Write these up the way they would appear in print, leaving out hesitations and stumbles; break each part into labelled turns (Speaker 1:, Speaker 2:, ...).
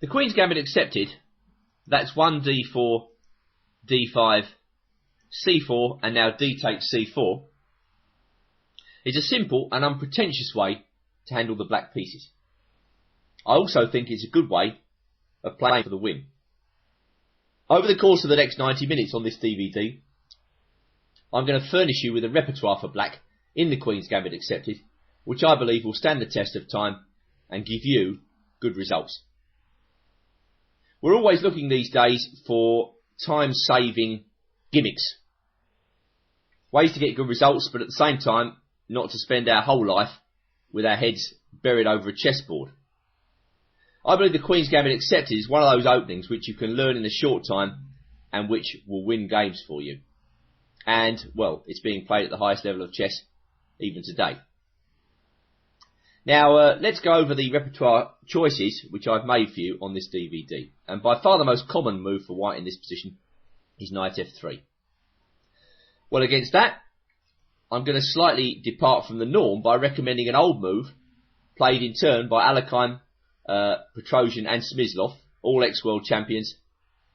Speaker 1: The Queen's Gambit accepted. That's 1 d4, d5, c4, and now d takes c4. It's a simple and unpretentious way to handle the black pieces. I also think it's a good way of playing for the win. Over the course of the next 90 minutes on this DVD, I'm going to furnish you with a repertoire for black in the Queen's Gambit accepted, which I believe will stand the test of time and give you good results. We're always looking these days for time-saving gimmicks. Ways to get good results, but at the same time, not to spend our whole life with our heads buried over a chessboard. I believe the Queen's Gambit accepted is one of those openings which you can learn in a short time and which will win games for you. And, well, it's being played at the highest level of chess even today. Now, let's go over the repertoire choices which I've made for you on this DVD. And by far the most common move for white in this position is knight f3. Well, against that, I'm going to slightly depart from the norm by recommending an old move played in turn by Alekhine, Petrosian and Smyslov, all ex-world champions.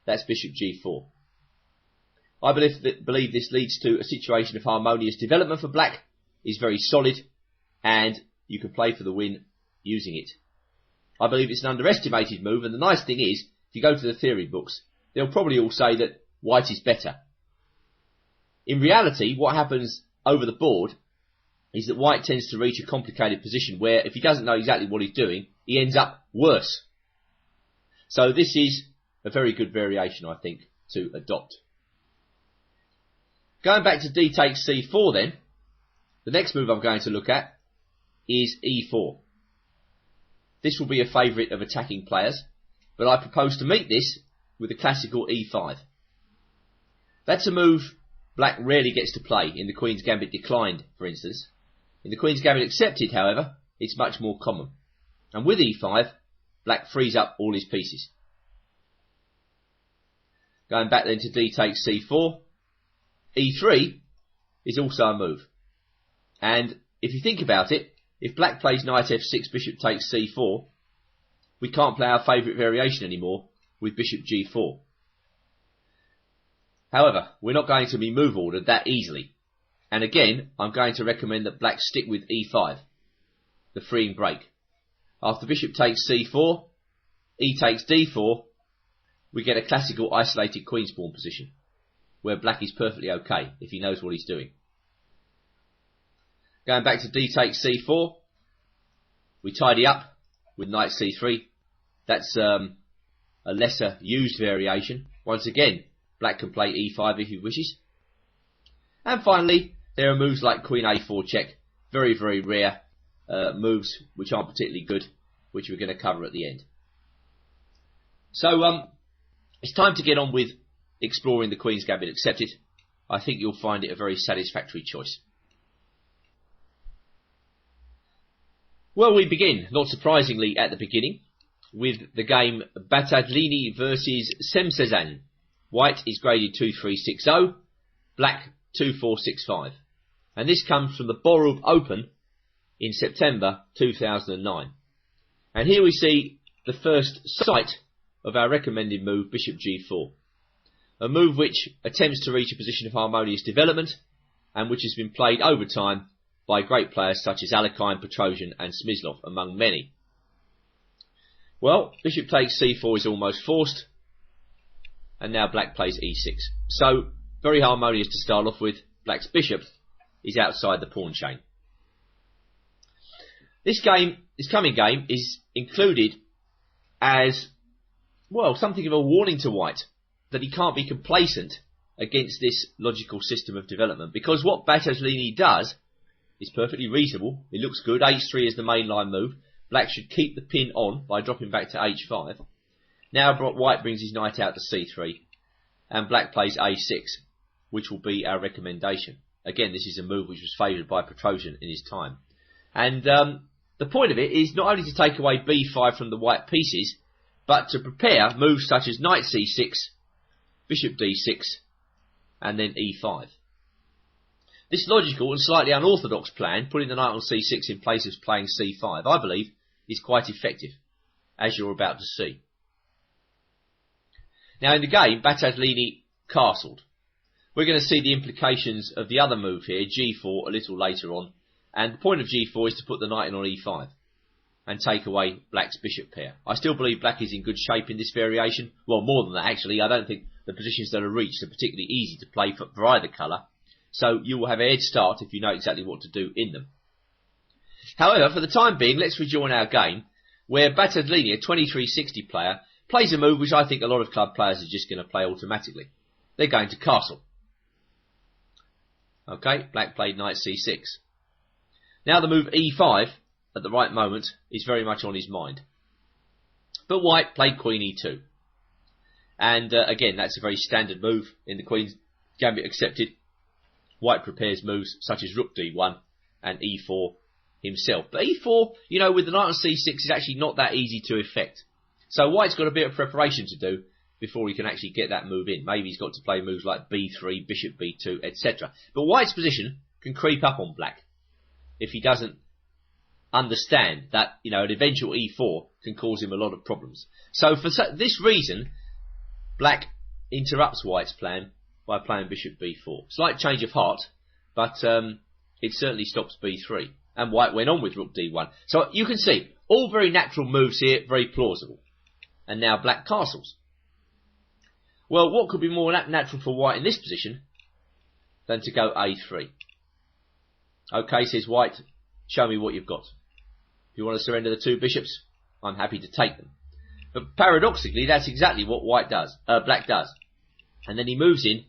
Speaker 1: That's bishop g4. I believe this leads to a situation of harmonious development for black, is very solid, and you can play for the win using it. I believe it's an underestimated move, and the nice thing is, if you go to the theory books, they'll probably all say that white is better. In reality, what happens over the board is that white tends to reach a complicated position where if he doesn't know exactly what he's doing, he ends up worse. So this is a very good variation, I think, to adopt. Going back to d takes c4 then, the next move I'm going to look at is e4. This will be a favourite of attacking players, but I propose to meet this with the classical e5. That's a move black rarely gets to play in the Queen's Gambit declined, for instance. In the Queen's Gambit accepted, however, it's much more common. And with e5, black frees up all his pieces. Going back then to d takes c4, e3 is also a move. And if you think about it, if black plays knight f6, bishop takes c4, we can't play our favourite variation anymore with bishop g4. However, we're not going to be move ordered that easily. And again, I'm going to recommend that black stick with e5, the freeing break. After bishop takes c4, e takes d4, we get a classical isolated queen's pawn position, where black is perfectly okay if he knows what he's doing. Going back to d takes c4, we tidy up with knight c3. That's a lesser used variation. Once again, black can play e5 if he wishes. And finally, there are moves like queen a4 check, very, very rare moves which aren't particularly good, which we're going to cover at the end. So, it's time to get on with exploring the Queen's Gambit accepted. I think you'll find it a very satisfactory choice. Well, we begin, not surprisingly at the beginning, with the game Battaglini versus Semsezan. White is graded 2-3-6-0, black 2-4-6-5. And this comes from the Borup Open in September 2009. And here we see the first sight of our recommended move, bishop g4. A move which attempts to reach a position of harmonious development and which has been played over time by great players such as Alekhine, Petrosian and Smyslov, among many. Well, bishop takes c4 is almost forced, and now black plays e6. So, very harmonious to start off with. Black's bishop is outside the pawn chain. This coming game is included as, well, something of a warning to white that he can't be complacent against this logical system of development, because what Battaglini does is perfectly reasonable. It looks good. h3 is the mainline move. Black should keep the pin on by dropping back to h5. Now white brings his knight out to c3, and black plays a6, which will be our recommendation. Again, this is a move which was favoured by Petrosian in his time. And the point of it is not only to take away b5 from the white pieces, but to prepare moves such as knight c6, bishop d6, and then e5. This logical and slightly unorthodox plan, putting the knight on c6 in place of playing c5, I believe, is quite effective, as you're about to see. Now in the game, Battaglini castled. We're going to see the implications of the other move here, g4, a little later on. And the point of g4 is to put the knight in on e5 and take away black's bishop pair. I still believe black is in good shape in this variation. Well, more than that actually. I don't think the positions that are reached are particularly easy to play for either colour. So you will have a head start if you know exactly what to do in them. However, for the time being, let's rejoin our game where Battaglini, a 2360 player, plays a move which I think a lot of club players are just going to play automatically. They're going to castle. Okay, black played knight c6. Now the move e5 at the right moment is very much on his mind. But white played queen e2. And again, that's a very standard move in the Queen's Gambit accepted. White prepares moves such as rook d1 and e4 himself. But e4, you know, with the knight on c6 is actually not that easy to effect. So white's got a bit of preparation to do before he can actually get that move in. Maybe he's got to play moves like b3, bishop b2, etc. But white's position can creep up on black if he doesn't understand that, you know, an eventual e4 can cause him a lot of problems. So for this reason, black interrupts white's plan by playing bishop b4. Slight change of heart, but it certainly stops b3. And white went on with rook d1. So you can see, all very natural moves here, very plausible. And now black castles. Well, what could be more natural for white in this position than to go a3? Okay, says white, show me what you've got. If you want to surrender the two bishops, I'm happy to take them. But paradoxically, that's exactly what black does. And then he moves in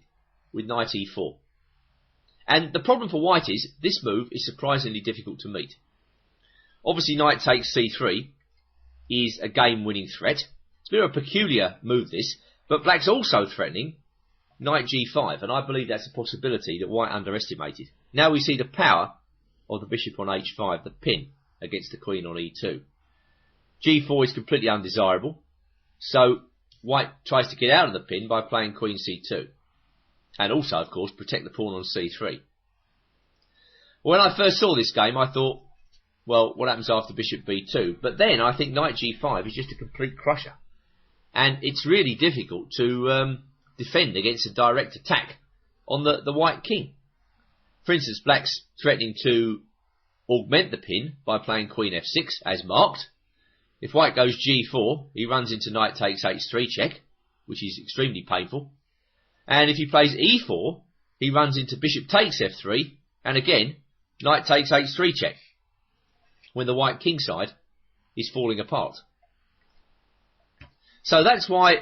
Speaker 1: with knight e4. And the problem for white is, this move is surprisingly difficult to meet. Obviously, knight takes c3 is a game-winning threat. It's a bit of a peculiar move, this. But black's also threatening knight g5, and I believe that's a possibility that white underestimated. Now we see the power of the bishop on h5, the pin against the queen on e2. g4 is completely undesirable, so white tries to get out of the pin by playing queen c2. And also, of course, protect the pawn on c3. When I first saw this game, I thought, well, what happens after bishop b2? But then I think knight g5 is just a complete crusher. And it's really difficult to defend against a direct attack on the white king. For instance, black's threatening to augment the pin by playing queen f6, as marked. If white goes g4, he runs into knight takes h3 check, which is extremely painful. And if he plays e4, he runs into bishop takes f3, and again, knight takes h3 check, when the white king side is falling apart. So that's why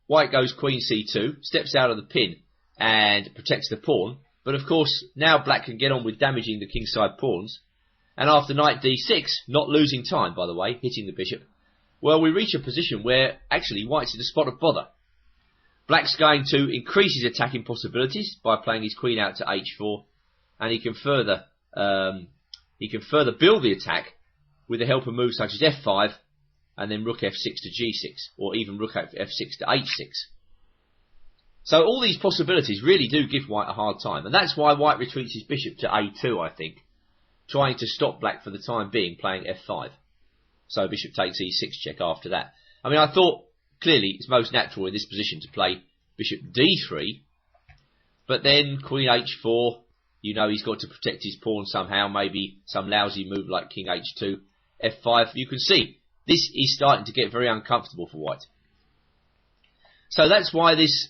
Speaker 1: white goes queen c2, steps out of the pin and protects the pawn. But of course, now black can get on with damaging the kingside pawns. And after knight d6, not losing time, by the way, hitting the bishop, well, we reach a position where actually white's in a spot of bother. Black's going to increase his attacking possibilities by playing his queen out to h4, and he can further build the attack with the help of moves such as f5, and then rook f6 to g6, or even rook f6 to h6. So all these possibilities really do give white a hard time, and that's why white retreats his bishop to a2, I think, trying to stop black for the time being playing f5. So bishop takes e6 check after that. I mean, I thought clearly it's most natural in this position to play bishop d3, but then queen h4, you know he's got to protect his pawn somehow, maybe some lousy move like king h2, f5. You can see this is starting to get very uncomfortable for white. So that's why this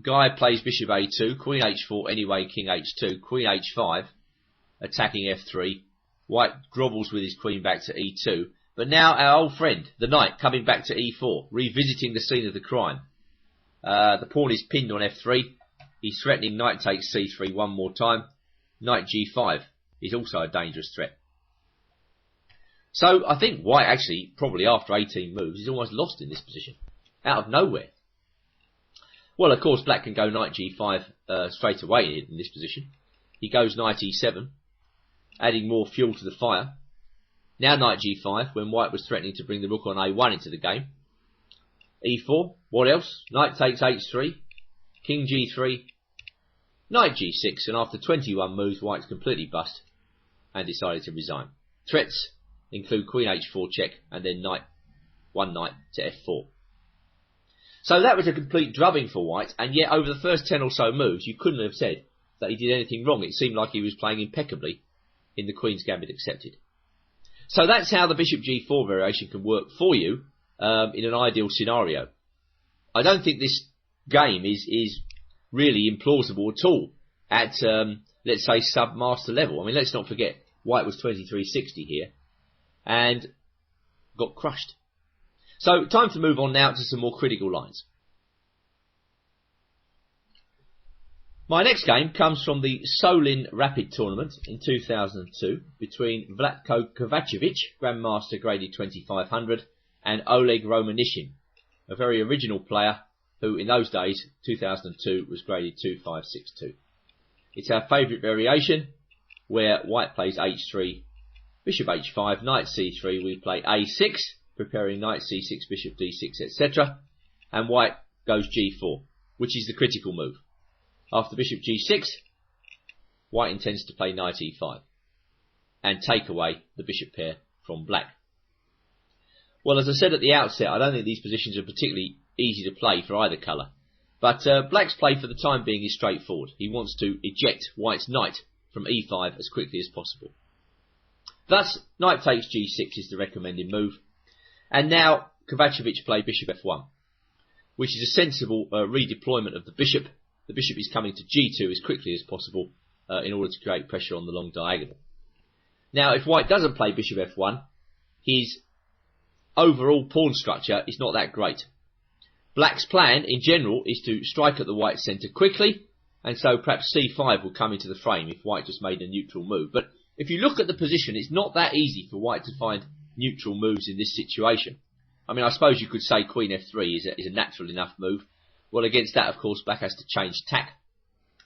Speaker 1: guy plays bishop a2, queen h4 anyway, king h2, queen h5, attacking f3. White grovels with his queen back to e2. But now our old friend, the knight, coming back to e4, revisiting the scene of the crime. The pawn is pinned on f3. He's threatening knight takes c3 one more time. Knight g5 is also a dangerous threat. So I think white actually, probably after 18 moves, is almost lost in this position. Out of nowhere. Well, of course, black can go knight g5 straight away in this position. He goes knight e7, adding more fuel to the fire. Now knight g5, when white was threatening to bring the rook on a1 into the game. e4, what else? Knight takes h3, king g3, knight g6, and after 21 moves, white's completely bust and decided to resign. Threats include queen h4 check, and then one knight to f4. So that was a complete drubbing for white, and yet over the first 10 or so moves, you couldn't have said that he did anything wrong. It seemed like he was playing impeccably in the Queen's Gambit accepted. So that's how the Bishop G4 variation can work for you in an ideal scenario. I don't think this game is really implausible at all at, let's say, sub-master level. I mean, let's not forget, white was 2360 here and got crushed. So, time to move on now to some more critical lines. My next game comes from the Solin Rapid Tournament in 2002 between Vlatko Kovacevic, Grandmaster graded 2500, and Oleg Romanishin, a very original player who in those days, 2002, was graded 2562. It's our favourite variation where white plays h3, bishop h5, knight c3, we play a6, preparing knight c6, bishop d6, etc. And white goes g4, which is the critical move. After bishop g6, white intends to play knight e5 and take away the bishop pair from black. Well, as I said at the outset, I don't think these positions are particularly easy to play for either colour. But black's play for the time being is straightforward. He wants to eject white's knight from e5 as quickly as possible. Thus, knight takes g6 is the recommended move. And now Kovacevic played bishop f1, which is a sensible redeployment of the bishop. The bishop is coming to g2 as quickly as possible in order to create pressure on the long diagonal. Now, if white doesn't play bishop f1, his overall pawn structure is not that great. Black's plan, in general, is to strike at the white centre quickly, and so perhaps c5 will come into the frame if white just made a neutral move. But if you look at the position, it's not that easy for white to find neutral moves in this situation. I mean, I suppose you could say queen f3 is a natural enough move. Well, against that, of course, black has to change tack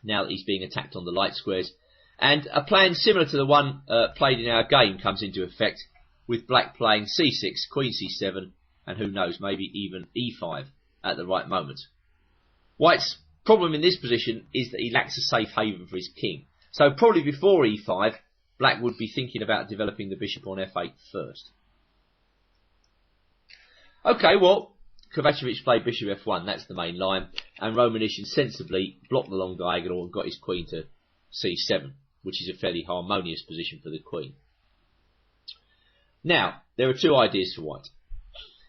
Speaker 1: now that he's being attacked on the light squares. And a plan similar to the one played in our game comes into effect, with black playing c6, queen c7, and who knows, maybe even e5 at the right moment. White's problem in this position is that he lacks a safe haven for his king. So probably before e5, black would be thinking about developing the bishop on f8 first. Okay, well, Kovacevic played bishop f1, that's the main line, and Romanishin sensibly blocked the long diagonal and got his queen to c7, which is a fairly harmonious position for the queen. Now, there are two ideas for white.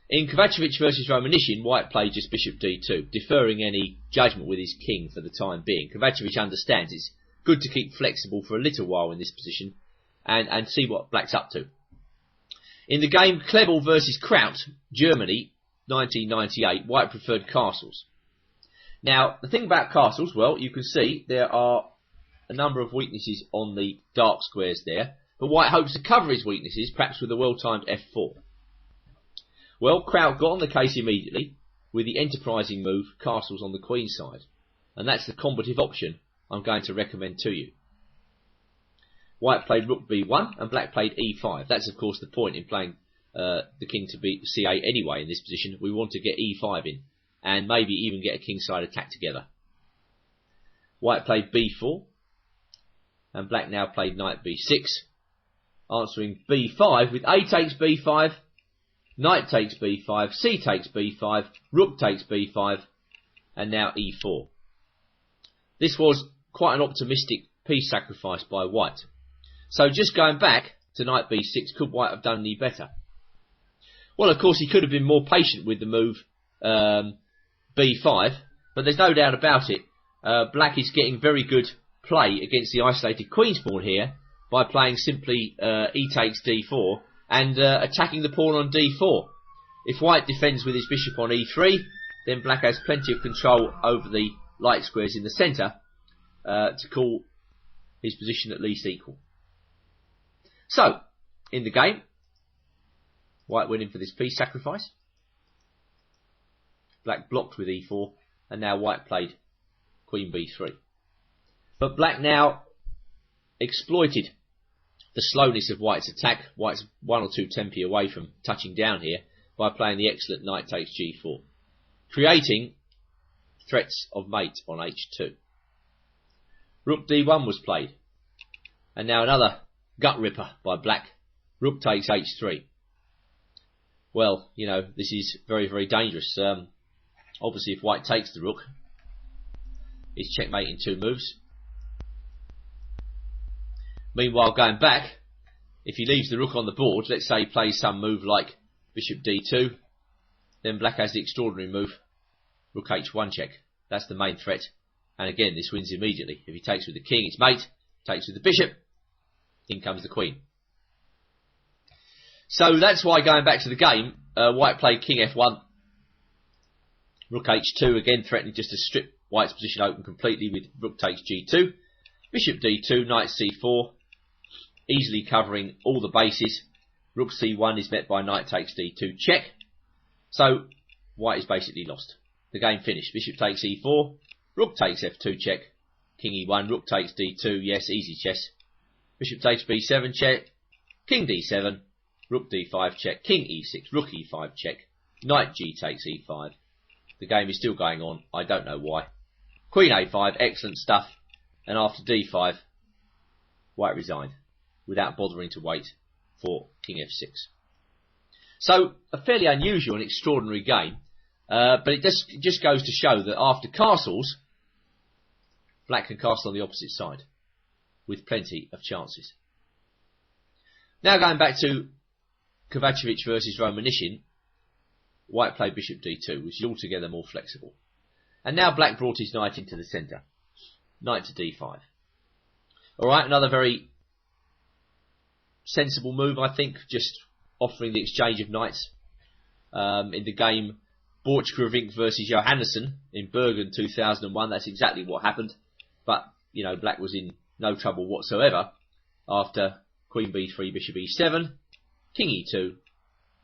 Speaker 1: In Kovacevic versus Romanishin, white played just bishop d2, deferring any judgment with his king for the time being. Kovacevic understands it's good to keep flexible for a little while in this position and see what black's up to. In the game Klebel versus Kraut, Germany, 1998, white preferred castles. Now, the thing about castles, well, you can see there are a number of weaknesses on the dark squares there, but white hopes to cover his weaknesses, perhaps with a well-timed f4. Well, Kraut got on the case immediately with the enterprising move, castles on the queen side, and that's the combative option I'm going to recommend to you. White played rook b1 and black played e5. That's, of course, the point in playing the king to c8 anyway in this position. We want to get e5 in and maybe even get a kingside attack together. White played b4 and black now played knight b6, answering b5 with a takes b5, knight takes b5, c takes b5, rook takes b5, and now e4. This was quite an optimistic piece sacrifice by white. So just going back to knight b6, could white have done any better? Well, of course, he could have been more patient with the move b5, but there's no doubt about it. Black is getting very good play against the isolated queen's pawn here by playing simply e takes d4 and attacking the pawn on d4. If white defends with his bishop on e3, then black has plenty of control over the light squares in the centre to call his position at least equal. So, in the game, white went in for this piece sacrifice. Black blocked with e4, and now white played queen b3. But black now exploited the slowness of white's attack. White's 1 or 2 tempi away from touching down here by playing the excellent knight takes g4, creating threats of mate on h2. Rook d1 was played, and now another gut ripper by black. Rook takes h3. Well, you know, this is very, very dangerous. Obviously, if white takes the rook, it's checkmate in 2 moves. Meanwhile, going back, if he leaves the rook on the board, let's say he plays some move like bishop d2, then black has the extraordinary move, rook h1 check. That's the main threat. And again, this wins immediately. If he takes with the king, it's mate. Takes with the bishop, in comes the queen. So that's why, going back to the game, white played king f1, rook h2, again threatening just to strip white's position open completely with rook takes g2, bishop d2, knight c4, easily covering all the bases. Rook c1 is met by knight takes d2 check. So white is basically lost. The game finished. Bishop takes e4, rook takes f2 check, king e1, rook takes d2, yes, easy chess. Bishop takes b7 check, king d7, rook d5 check, king e6, rook e5 check, knight g takes e5. The game is still going on, I don't know why. Queen a5, excellent stuff, and after d5, white resigned, without bothering to wait for king f6. So, a fairly unusual and extraordinary game, but it just goes to show that after castles, black can castle on the opposite side, with plenty of chances. Now going back to Kovacevic versus Romanishin, white played bishop d2, which is altogether more flexible. And now black brought his knight into the centre. Knight to d5. Alright, another very sensible move, I think, just offering the exchange of knights. In the game Borchgrevink versus Johannesson in Bergen 2001, that's exactly what happened. But, you know, black was in no trouble whatsoever after queen b3, bishop e7, king e2,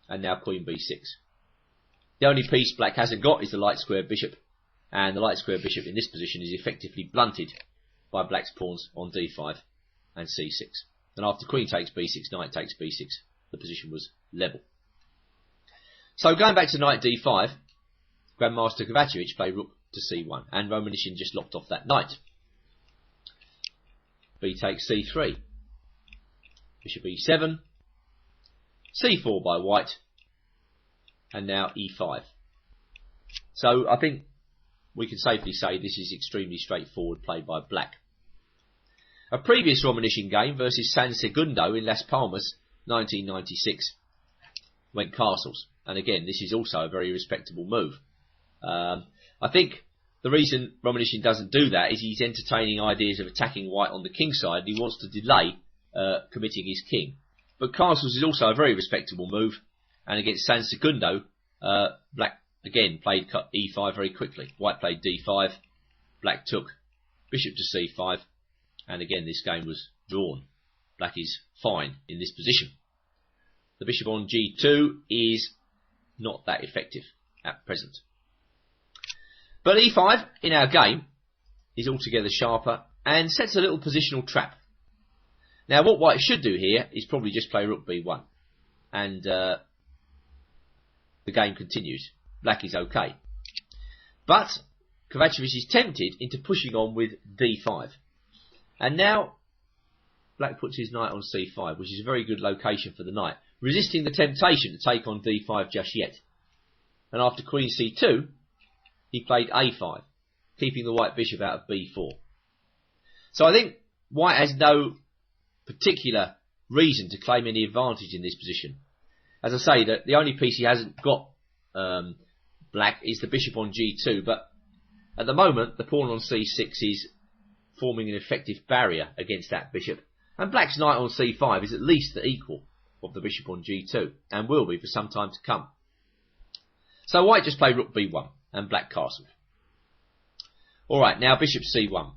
Speaker 1: and now queen b6. The only piece black hasn't got is the light square bishop, and the light square bishop in this position is effectively blunted by black's pawns on d5 and c6. And after queen takes b6, knight takes b6, the position was level. So going back to knight d5, Grandmaster Kovacevic played rook to c1, and Romanishin just locked off that knight. B takes c3, bishop e7, c4 by white, and now e5. So I think we can safely say this is extremely straightforward play by black. A previous Romanishin game versus San Segundo in Las Palmas 1996 went castles, and again this is also a very respectable move. I think the reason Romanishin doesn't do that is he's entertaining ideas of attacking white on the king side, and he wants to delay committing his king. But castles is also a very respectable move, and against San Segundo, black again played e5 very quickly. White played d5, black took, bishop to c5, and again this game was drawn. Black is fine in this position. The bishop on g2 is not that effective at present. But e5 in our game is altogether sharper and sets a little positional trap. Now what white should do here is probably just play rook b1, and the game continues. Black is okay. But Kovacevic is tempted into pushing on with d5. And now black puts his knight on c5, which is a very good location for the knight, resisting the temptation to take on d5 just yet. And after queen c2, he played a5, keeping the white bishop out of b4. So I think white has no particular reason to claim any advantage in this position. As I say, that the only piece he hasn't got, black, is the bishop on g2, but at the moment the pawn on c6 is forming an effective barrier against that bishop, and black's knight on c5 is at least the equal of the bishop on g2, and will be for some time to come. So white just played rook b1, and black castled. Alright, now bishop c1.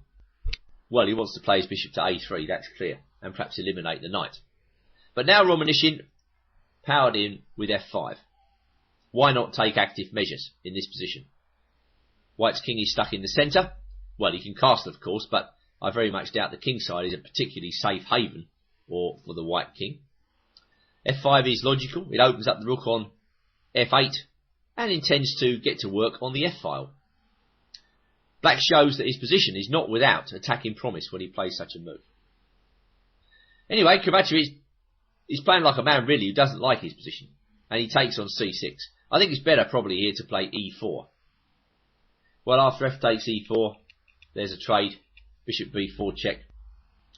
Speaker 1: Well, he wants to play his bishop to a3, that's clear, and perhaps eliminate the knight. But now Romanishin powered in with f5. Why not take active measures in this position? White's king is stuck in the centre. Well, he can castle, of course, but I very much doubt the king side is a particularly safe haven for the white king. f5 is logical. It opens up the rook on f8 and intends to get to work on the f-file. Black shows that his position is not without attacking promise when he plays such a move. Anyway, Kovacevic is playing like a man really who doesn't like his position, and he takes on c6. I think it's better probably here to play e4. Well, after f takes e4, there's a trade, bishop b4 check,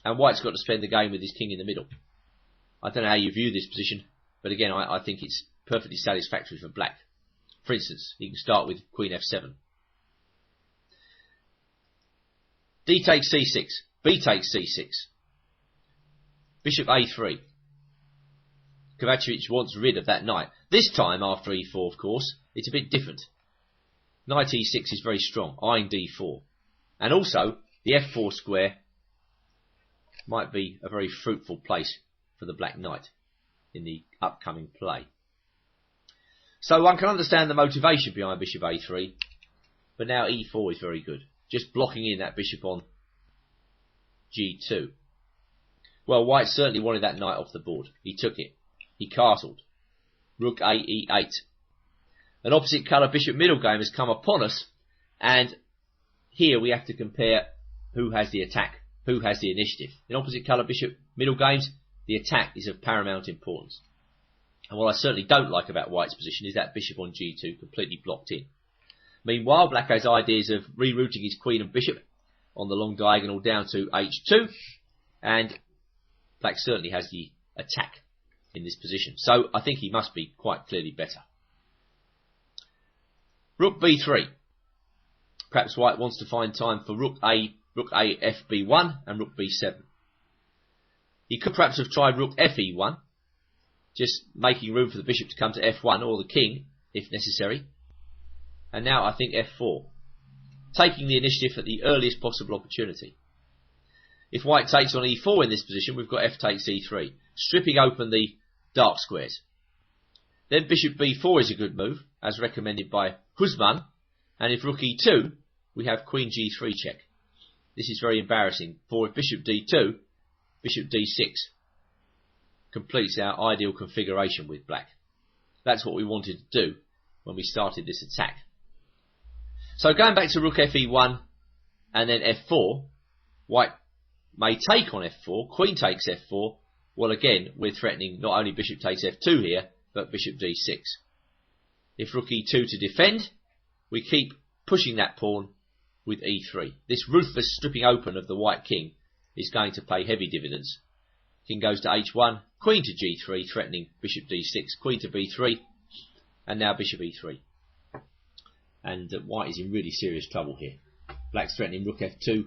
Speaker 1: and white's got to spend the game with his king in the middle. I don't know how you view this position, but again, I think it's perfectly satisfactory for black. For instance, you can start with queen f7. D takes c6, b takes c6, bishop a3. Kovacevic wants rid of that knight. This time, after e4, of course, it's a bit different. Knight e6 is very strong, eyeing d4. And also, the f4 square might be a very fruitful place for the black knight in the upcoming play. So one can understand the motivation behind bishop a3, but now e4 is very good. Just blocking in that bishop on g2. Well, white certainly wanted that knight off the board. He took it. He castled. Rook a e8. An opposite colour bishop middle game has come upon us, and here we have to compare who has the attack, who has the initiative. In opposite colour bishop middle games, the attack is of paramount importance. And what I certainly don't like about white's position is that bishop on g2 completely blocked in. Meanwhile, black has ideas of rerouting his queen and bishop on the long diagonal down to h2, and black certainly has the attack in this position. So I think he must be quite clearly better. Rook b3. Perhaps white wants to find time for rook a fb1 and rook b7. He could perhaps have tried rook fe1, just making room for the bishop to come to f1 or the king if necessary. And now I think f4, taking the initiative at the earliest possible opportunity. If white takes on e4 in this position, we've got f takes e3, stripping open the dark squares. Then bishop b4 is a good move, as recommended by Husman, and if rook e2, we have queen g3 check. This is very embarrassing, for if bishop d2, bishop d6 completes our ideal configuration with black. That's what we wanted to do when we started this attack. So going back to rook fe1 and then f4, white may take on f4, queen takes f4. Well, again, we're threatening not only bishop takes f2 here, but bishop d6. If rook e2 to defend, we keep pushing that pawn with e3. This ruthless stripping open of the white king is going to pay heavy dividends. King goes to h1, queen to g3, threatening bishop d6, queen to b3, and now bishop e3. And white is in really serious trouble here. Black's threatening rook f2,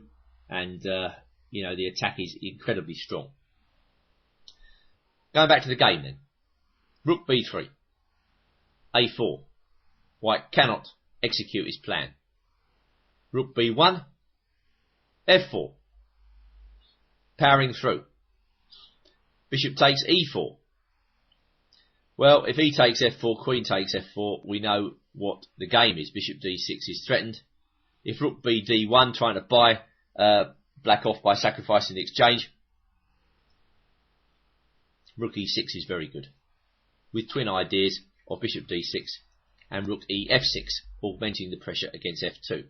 Speaker 1: and the attack is incredibly strong. Going back to the game then. Rook b3, a4. White cannot execute his plan. Rook b1, f4. Powering through. Bishop takes e4. Well, if he takes f4, queen takes f4, we know what the game is. Bishop d6 is threatened. If rook b d1, trying to buy black off by sacrificing the exchange, rook e6 is very good, with twin ideas of bishop d6 and rook e f6, augmenting the pressure against f2.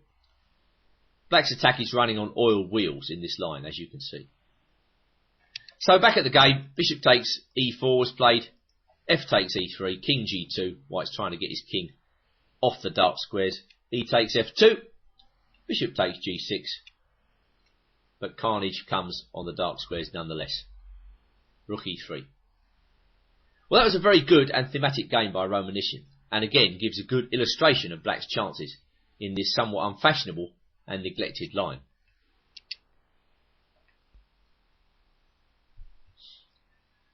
Speaker 1: Black's attack is running on oiled wheels in this line, as you can see. So back at the game, bishop takes e4 was played, f takes e3, king g2, white's trying to get his king off the dark squares, e takes f2, bishop takes g6, but carnage comes on the dark squares nonetheless. Rook e3. Well, that was a very good and thematic game by Romanishin, and again gives a good illustration of black's chances in this somewhat unfashionable and neglected line.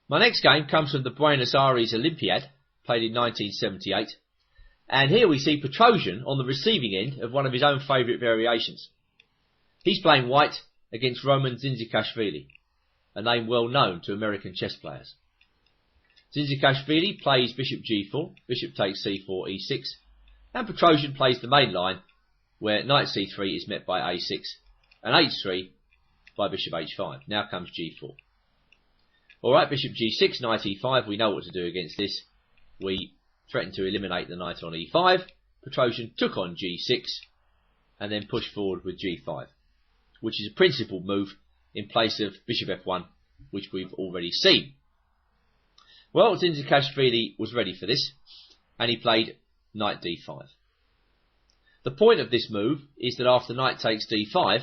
Speaker 1: My next game comes from the Buenos Aires Olympiad, played in 1978, and here we see Petrosian on the receiving end of one of his own favourite variations. He's playing white against Roman Dzyzikashvili, a name well known to American chess players. Dzyzikashvili plays bishop g4, bishop takes c4, e6, and Petrosian plays the main line, where knight c3 is met by a6, and h3 by bishop h5. Now comes g4. Alright, bishop g6, knight e5, we know what to do against this. We threaten to eliminate the knight on e5. Petrosian took on g6, and then pushed forward with g5, which is a principled move in place of bishop f1, which we've already seen. Well, Dzyzikashvili was ready for this, and he played knight d5. The point of this move is that after knight takes d5,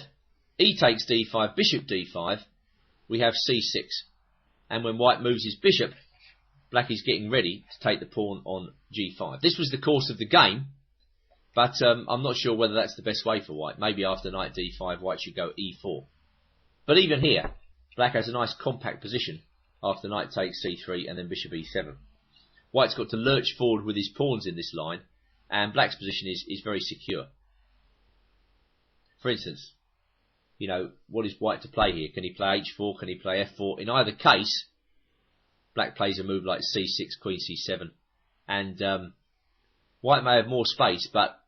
Speaker 1: e takes d5, bishop d5, we have c6. And when white moves his bishop, black is getting ready to take the pawn on g5. This was the course of the game, but I'm not sure whether that's the best way for white. Maybe after knight d5, white should go e4. But even here, black has a nice compact position after knight takes c3 and then bishop e7. White's got to lurch forward with his pawns in this line, and black's position is very secure. For instance, you know, what is white to play here? Can he play h4? Can he play f4? In either case, black plays a move like c6, queen c7, and white may have more space, but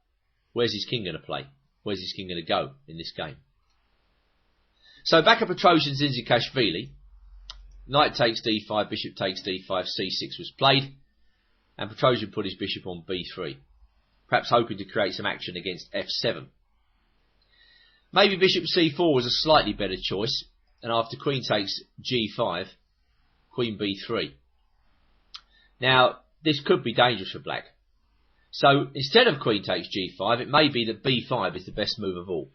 Speaker 1: where's his king going to play? Where's his king going to go in this game? So back at Petrosian Zinzikashvili, knight takes d5, bishop takes d5, c6 was played, and Petrosian put his bishop on b3, perhaps hoping to create some action against f7. Maybe bishop c4 was a slightly better choice, and after queen takes g5, queen b3. Now, this could be dangerous for black. So, instead of queen takes g5, it may be that b5 is the best move of all,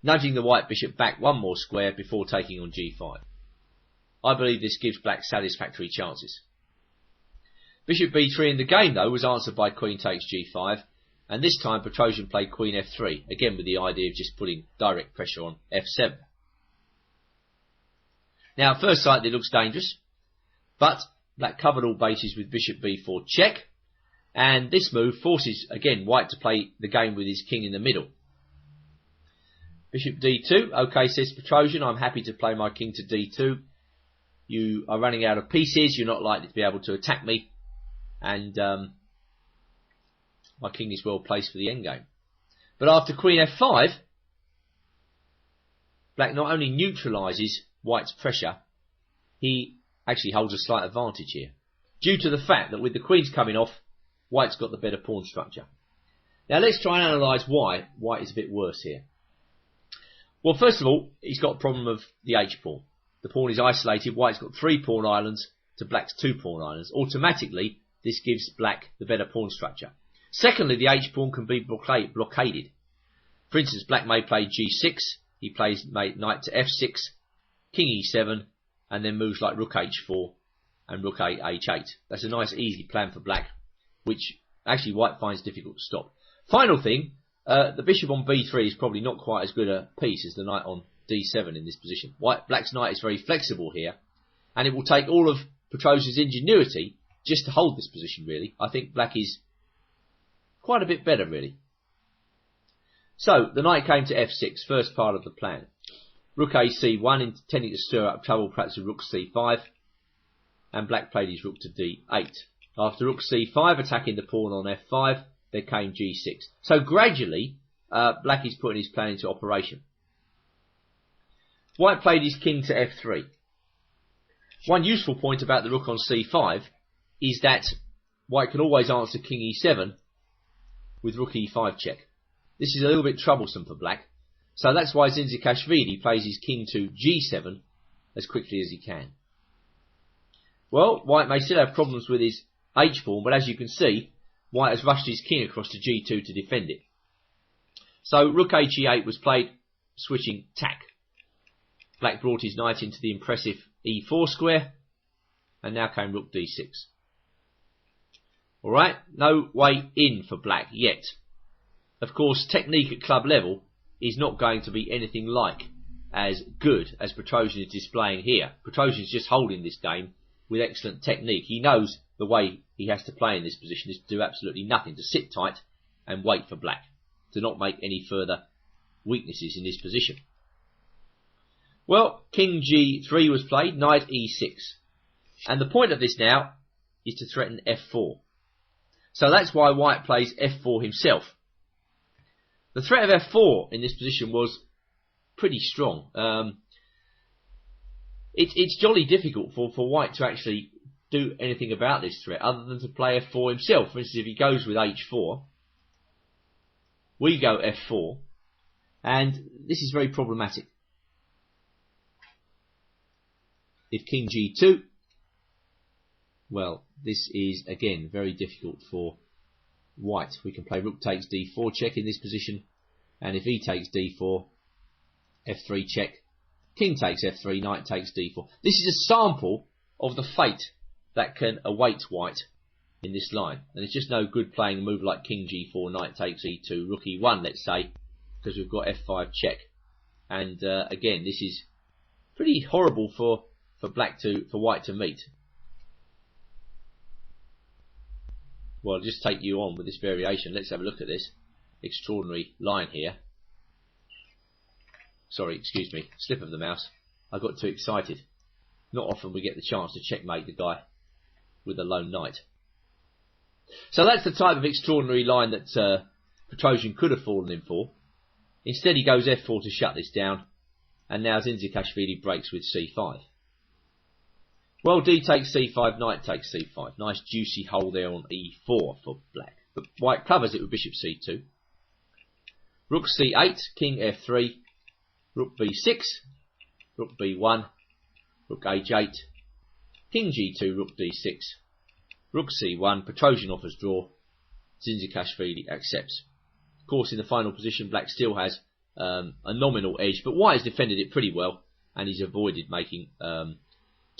Speaker 1: nudging the white bishop back one more square before taking on g5. I believe this gives black satisfactory chances. Bishop b3 in the game, though, was answered by queen takes g5, and this time Petrosian played queen f3, again with the idea of just putting direct pressure on f7. Now, at first sight, it looks dangerous, but black covered all bases with bishop b4 check, and this move forces, again, white to play the game with his king in the middle. Bishop d2, okay, says Petrosian, I'm happy to play my king to d2. You are running out of pieces, you're not likely to be able to attack me, and my king is well placed for the endgame. But after queen f5, black not only neutralises white's pressure, he actually holds a slight advantage here, due to the fact that with the queens coming off, white's got the better pawn structure. Now let's try and analyse why white is a bit worse here. Well, first of all, he's got a problem of the h-pawn. The pawn is isolated, white's got 3 pawn islands to black's 2 pawn islands. Automatically, this gives black the better pawn structure. Secondly, the h-pawn can be blockaded. For instance, black may play g6, he plays knight to f6, king e7, and then moves like rook h4 and rook h8. That's a nice easy plan for black, which actually white finds difficult to stop. Final thing, the bishop on b3 is probably not quite as good a piece as the knight on d7 in this position. Black's knight is very flexible here, and it will take all of Petrosian's ingenuity just to hold this position, really. I think black is quite a bit better, really. So, the knight came to f6, first part of the plan. Rook a c1, intending to stir up trouble, perhaps with rook c5, and black played his rook to d8. After rook c5, attacking the pawn on f5, there came g6. So gradually, black is putting his plan into operation. White played his king to f3. One useful point about the rook on c5 is that white can always answer king e7 with rook e5 check. This is a little bit troublesome for black, so that's why Zinzikashvili plays his king to g7 as quickly as he can. Well, white may still have problems with his h-pawn, but as you can see, white has rushed his king across to g2 to defend it. So rook he8 was played, switching tack. Black brought his knight into the impressive e4 square, and now came rook d6. Alright, no way in for black yet. Of course, technique at club level is not going to be anything like as good as Petrosian is displaying here. Petrosian is just holding this game with excellent technique. He knows the way he has to play in this position is to do absolutely nothing, to sit tight and wait for black, to not make any further weaknesses in this position. Well, king g3 was played, knight e6. And the point of this now is to threaten f4. So that's why white plays f4 himself. The threat of f4 in this position was pretty strong. It's jolly difficult for white to actually do anything about this threat other than to play f4 himself. For instance, if he goes with h4, we go f4, and this is very problematic. If king g2, well, this is again very difficult for white. We can play rook takes d4 check in this position, and if he takes d4, f3 check, king takes f3, knight takes d4. This is a sample of the fate that can await white in this line, and it's just no good playing a move like king g4, knight takes e2, rook e1, let's say, because we've got f5 check. And again, this is pretty horrible for white to meet. Well, I'll just take you on with this variation. Let's have a look at this extraordinary line here. Sorry, excuse me, slip of the mouse. I got too excited. Not often we get the chance to checkmate the guy with a lone knight. So that's the type of extraordinary line that Petrosian could have fallen in for. Instead he goes f4 to shut this down, and now Zinzikashvili breaks with c5. Well, d takes c5, knight takes c5. Nice juicy hole there on e4 for black. But white covers it with bishop c2. Rook c8, king f3, rook b6, rook b1, rook h8, king g2, rook d6, rook c1, Petrosian offers draw, Zinzikashvili accepts. Of course, in the final position, black still has a nominal edge, but white has defended it pretty well, and he's avoided making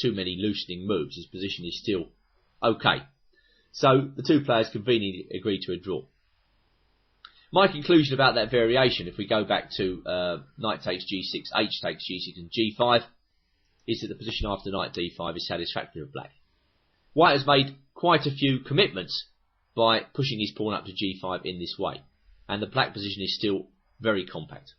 Speaker 1: too many loosening moves. His position is still okay. So the two players conveniently agree to a draw. My conclusion about that variation, if we go back to knight takes g6, h takes g6 and g5, is that the position after knight d5 is satisfactory of black. White has made quite a few commitments by pushing his pawn up to g5 in this way, and the black position is still very compact.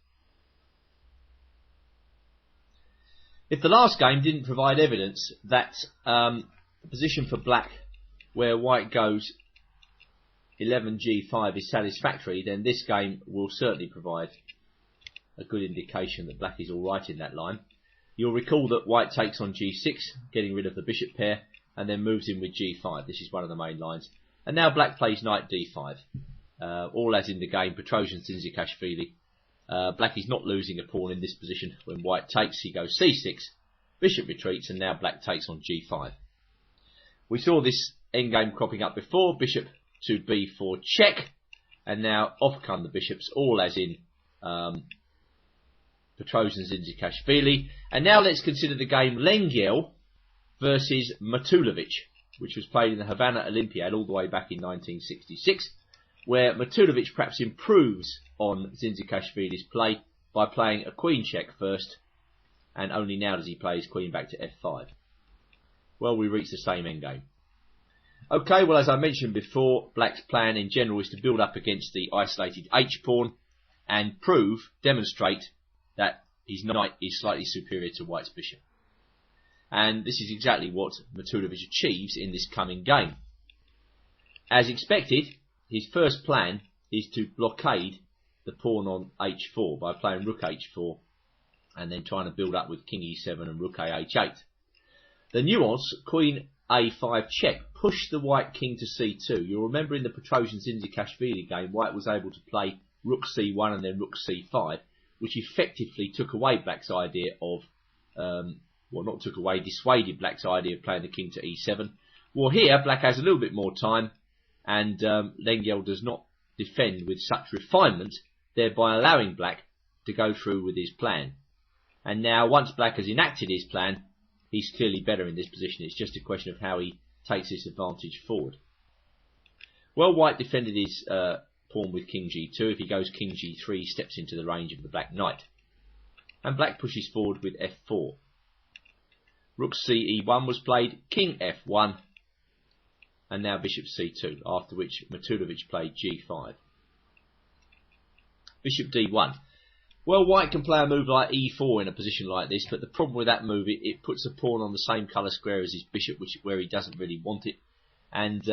Speaker 1: If the last game didn't provide evidence that the position for black where white goes 11 g5 is satisfactory, then this game will certainly provide a good indication that black is alright in that line. You'll recall that white takes on g6, getting rid of the bishop pair, and then moves in with g5. This is one of the main lines. And now black plays knight d5. All as in the game, Petrosian, Zinzikashvili. Black is not losing a pawn in this position. When white takes, he goes c6, bishop retreats, and now black takes on g5. We saw this endgame cropping up before, bishop to b4 check, and now off come the bishops, all as in Petrosian, Zinzikashvili. And now let's consider the game Lengyel versus Matulovic, which was played in the Havana Olympiad all the way back in 1966, where Matulovic perhaps improves on Zinzikashvili's play by playing a queen check first, and only now does he play his queen back to f5. Well, we reach the same endgame. Okay, well, as I mentioned before, black's plan in general is to build up against the isolated h-pawn and demonstrate that his knight is slightly superior to white's bishop. And this is exactly what Matulovic achieves in this coming game. As expected, his first plan is to blockade the pawn on h4 by playing rook h4 and then trying to build up with king e7 and rook a h8. The nuance, queen a5 check, pushed the white king to c2. You'll remember in the Petrosian Zinzikashvili game, white was able to play rook c1 and then rook c5, which effectively took away black's idea of, dissuaded black's idea of playing the king to e7. Well, here, black has a little bit more time, and Lengyel does not defend with such refinement, thereby allowing black to go through with his plan. And now, once black has enacted his plan, he's clearly better in this position. It's just a question of how he takes this advantage forward. Well, white defended his pawn with king g2. If he goes king g3, he steps into the range of the black knight. And black pushes forward with f4. Rook ce1 was played, king f1, and now bishop c2, after which Matulovic played g5. Bishop d1. Well, white can play a move like e4 in a position like this, but the problem with that move, it puts a pawn on the same colour square as his bishop, where he doesn't really want it, and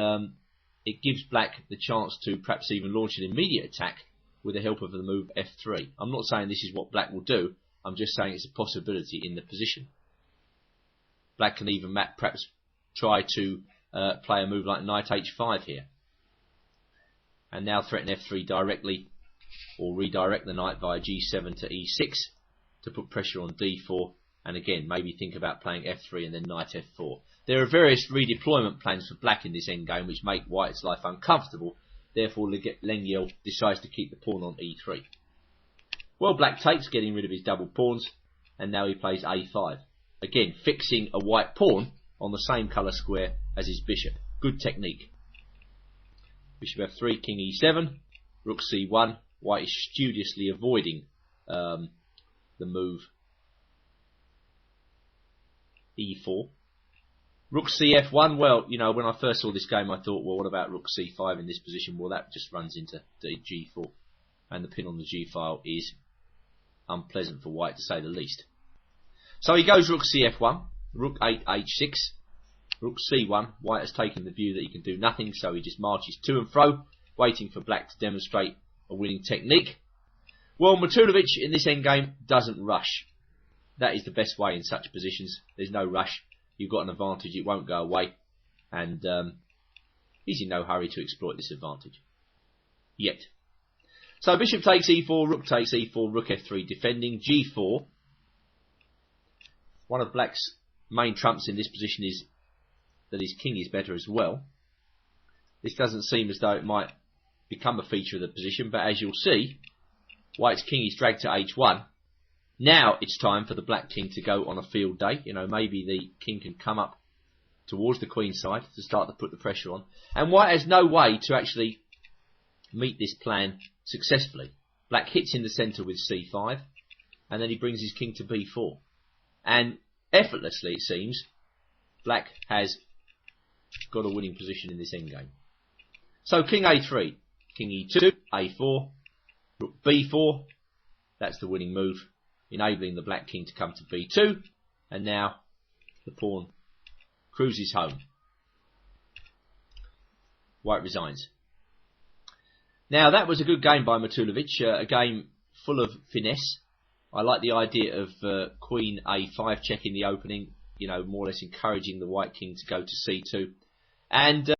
Speaker 1: it gives black the chance to perhaps even launch an immediate attack with the help of the move f3. I'm not saying this is what black will do, I'm just saying it's a possibility in the position. Black can even perhaps try to play a move like knight h5 here, and now threaten f3 directly, or redirect the knight via g7 to e6 to put pressure on d4, and again maybe think about playing f3 and then knight f4. There are various redeployment plans for black in this endgame which make white's life uncomfortable, Therefore, Lengyel decides to keep the pawn on e3. Well, black takes, getting rid of his double pawns, and now he plays a5. Again, fixing a white pawn on the same colour square as his bishop. Good technique. Bishop f3, king e7, rook c1. White is studiously avoiding the move e4. Rook cf1, well, you know, when I first saw this game I thought, well, what about rook c5 in this position? Well, that just runs into g4. And the pin on the g file is unpleasant for white, to say the least. So he goes rook cf1, rook 8 h6, rook c1. White has taken the view that he can do nothing, so he just marches to and fro, waiting for black to demonstrate a winning technique. Well, Matulovic in this endgame doesn't rush. That is the best way in such positions. There's no rush. You've got an advantage, it won't go away. And he's in no hurry to exploit this advantage. Yet. So bishop takes e4, rook takes e4, rook f3, defending g4. One of black's main trumps in this position is that his king is better as well. This doesn't seem as though it might become a feature of the position, but as you'll see, white's king is dragged to h1. Now it's time for the black king to go on a field day. You know, maybe the king can come up towards the queen side to start to put the pressure on. And white has no way to actually meet this plan successfully. Black hits in the centre with c5, and then he brings his king to b4. And effortlessly, it seems, black has got a winning position in this endgame. So king a3, king e2, a4, rook b4. That's the winning move, enabling the black king to come to b2. And now the pawn cruises home. White resigns. Now that was a good game by Matulovic, a game full of finesse. I like the idea of queen a5 checking the opening, you know, more or less encouraging the white king to go to c2. And